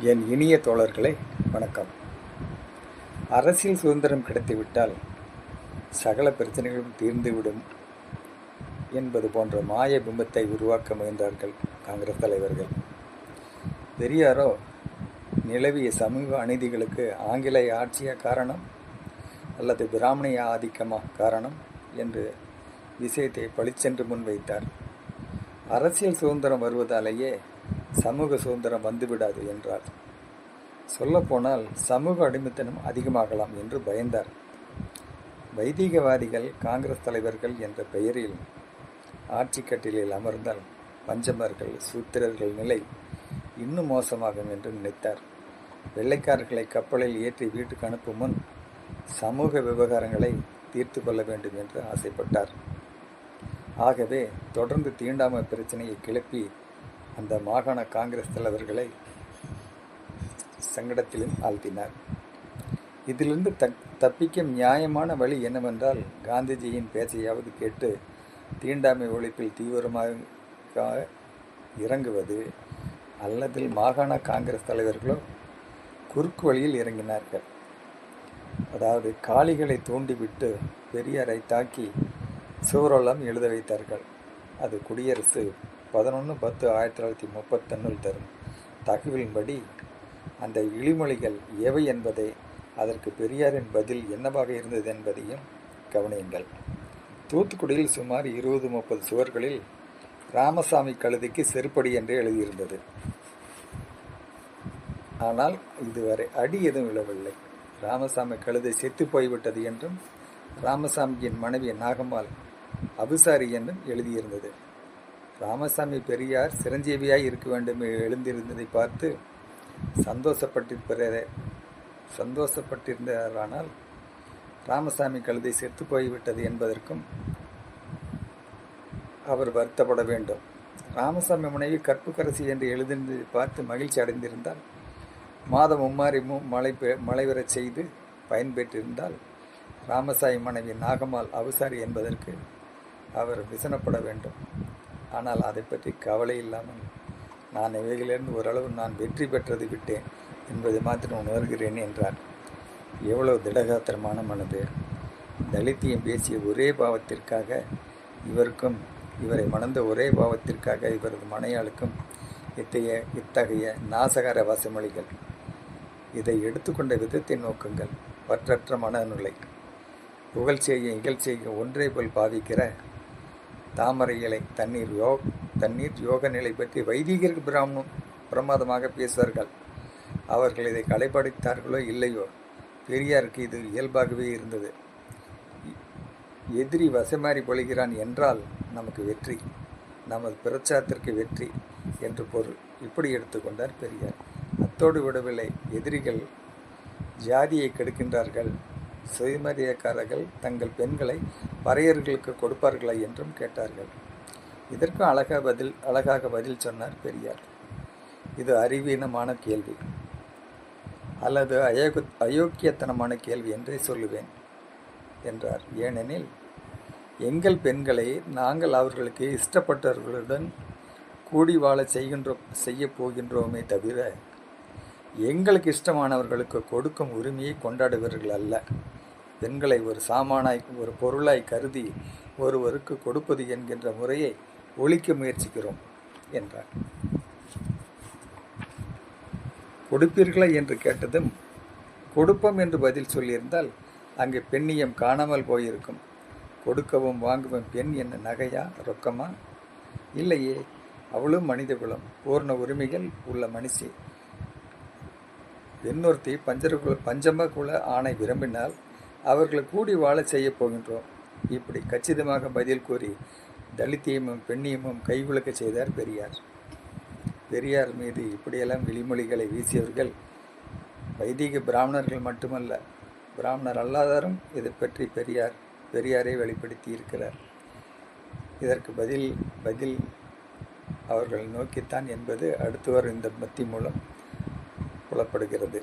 என் இனிய தோழர்களே, வணக்கம். அரசியல் சுதந்திரம் கிடைத்துவிட்டால் சகல பிரச்சனைகளும் தீர்ந்துவிடும் என்பது போன்ற மாய பிம்பத்தை உருவாக்க முயன்றார்கள் காங்கிரஸ் தலைவர்கள். பெரியாரோ நிலவிய சமூக அநீதிகளுக்கு ஆங்கிலேய ஆட்சியா காரணம் அல்லது பிராமணிய ஆதிக்கமா காரணம் என்று விஷயத்தை பளிச்சென்று முன்வைத்தார். அரசியல் சுதந்திரம் வருவதாலேயே சமூக சுதந்திரம் வந்துவிடாது என்றார். சொல்லப்போனால் சமூக அடிமைத்தனம் அதிகமாகலாம் என்று பயந்தார். வைதிகவாதிகள் காங்கிரஸ் தலைவர்கள் என்ற பெயரில் ஆட்சி கட்டிலில் அமர்ந்தால் பஞ்சமர்கள் சூத்திரர்கள் நிலை இன்னும் மோசமாகும் என்று நினைத்தார். வெள்ளைக்காரர்களை கப்பலில் ஏற்றி வீட்டுக்கு அனுப்பும் முன் சமூக விவகாரங்களை தீர்த்து கொள்ள வேண்டும் என்று ஆசைப்பட்டார். ஆகவே தொடர்ந்து தீண்டாமை பிரச்சனையை கிளப்பி அந்த மாகாண காங்கிரஸ் தலைவர்களை சங்கடத்திலும் ஆழ்த்தினார். இதிலிருந்து தப்பிக்க நியாயமான வழி என்னவென்றால் காந்திஜியின் பேச்சையாவது கேட்டு தீண்டாமை ஒழிப்பில் தீவிரமாக இறங்குவது, அல்லது மாகாண காங்கிரஸ் தலைவர்களோ குறுக்கு வழியில் இறங்கினார்கள். அதாவது காளிகளை தூண்டிவிட்டு பெரியாரை தாக்கி சுவரெல்லாம் எழுத வைத்தார்கள். அது குடியரசு 11/10/1931 தரும் தகவலின்படி அந்த இழிமொழிகள் எவை என்பதை, அதற்கு பெரியாரின் பதில் என்னவாக இருந்தது என்பதையும் கவனியுங்கள். தூத்துக்குடியில் சுமார் 20-30 சுவர்களில் ராமசாமி கழுதைக்கு செருப்படி என்று எழுதியிருந்தது. ஆனால் இதுவரை அடி எதுவும் விழவில்லை. ராமசாமி கழுதை செத்து போய்விட்டது என்றும் ராமசாமியின் மனைவி நாகம்மாள் அபுசாரி என்றும் எழுதியிருந்தது. ராமசாமி பெரியார் சிரஞ்சீவியாய் இருக்க வேண்டும் எழுந்திருந்ததை பார்த்து சந்தோஷப்பட்டிருந்தாரானால் ராமசாமி கழுதை செத்து போய்விட்டது என்பதற்கும் அவர் வருத்தப்பட வேண்டும். ராமசாமி மனைவி கற்புக்கரசி என்று எழுதியிருந்ததை பார்த்து மகிழ்ச்சி அடைந்திருந்தால், மாதம் மும்மாறி மழை பெறச் செய்து பயன்பெற்றிருந்தால் ராமசாமி மனைவி நாகம்மாள் அவுசாரி என்பதற்கு அவர் விசனப்பட வேண்டும். ஆனால் அதை பற்றி கவலை இல்லாமல் நான் இவைகளிலிருந்து ஓரளவு நான் வெற்றி பெற்றது விட்டேன் என்பதை மாத்திரம் உணர்கிறேன் என்றார். எவ்வளவு திடகாத்திரமான மனது! தலித்தியம் பேசிய ஒரே பாவத்திற்காக இவருக்கும், இவரை மணந்த ஒரே பாவத்திற்காக இவரது மனையாளுக்கும் இத்தகைய நாசகார வாசமொழிகள். இதை எடுத்துக்கொண்ட விதத்தை நோக்குங்கள். பற்றற்ற மனநிலை. புகழ் செய்ய இகழ் செய்ய ஒன்றே போல் பாவிக்கிற தாமரை இலை தண்ணீர் யோக நிலை பற்றி வைதிகருக்கு பிரமாதமாக பேசுவார்கள். அவர்கள் இதை கடைபிடித்தார்களோ இல்லையோ, பெரியாருக்கு இது இயல்பாகவே இருந்தது. எதிரி வசமாறி பொழிகிறான் என்றால் நமக்கு வெற்றி, நமது பிரச்சாரத்திற்கு வெற்றி என்று பொருள். இப்படி எடுத்துக்கொண்டார் பெரியார். அத்தோடு விடவில்லை. எதிரிகள் ஜாதியை கெடுக்கின்றார்கள், சுயமரியாதைக்காரர்கள் தங்கள் பெண்களை பறையர்களுக்கு கொடுப்பார்களா என்றும் கேட்டார்கள். இதற்கும் அழகாக பதில் சொன்னார் பெரியார். இது அறிவீனமான கேள்வி அல்லது அயோக்கியத்தனமான கேள்வி என்றே சொல்லுவேன் என்றார். ஏனெனில் எங்கள் பெண்களை நாங்கள் அவர்களுக்கு இஷ்டப்பட்டவர்களுடன் கூடி வாழ செய்ய போகின்றோமே தவிர எங்களுக்கு இஷ்டமானவர்களுக்கு கொடுக்கும் உரிமையை கொண்டாடுவர்கள் அல்ல. பெண்களை ஒரு சாமானாய், ஒரு பொருளாய் கருதி ஒருவருக்கு கொடுப்பது என்கின்ற முறையை ஒழிக்க முயற்சிக்கிறோம் என்றார். கொடுப்பீர்களா என்று கேட்டதும் கொடுப்போம் என்று பதில் சொல்லியிருந்தால் அங்கே பெண்ணியம் காணாமல் போயிருக்கும். கொடுக்கவும் வாங்கவும் பெண் என்ன நகையா, ரொக்கமா? இல்லையே, அவளும் மனித குலம், பூர்ண உரிமைகள் உள்ள மனுஷி. பெண்ணொருத்தி பஞ்சமகுல ஆணை விரும்பினால் அவர்களை கூடி வாழ செய்ய போகின்றோம். இப்படி கச்சிதமாக பதில் கூறி தலித்தியமும் பெண்ணியமும் கைவிளக்க செய்தார் பெரியார். பெரியார் மீது இப்படியெல்லாம் விழிமொழிகளை வீசியவர்கள் வைதிக பிராமணர்கள் மட்டுமல்ல, பிராமணர் அல்லாதாரும் இதை பற்றி பெரியாரை வெளிப்படுத்தி இருக்கிறார். இதற்கு பதில் அவர்கள் நோக்கித்தான் என்பது அடுத்து வரும் இந்த பத்தி மூலம் புலப்படுகிறது.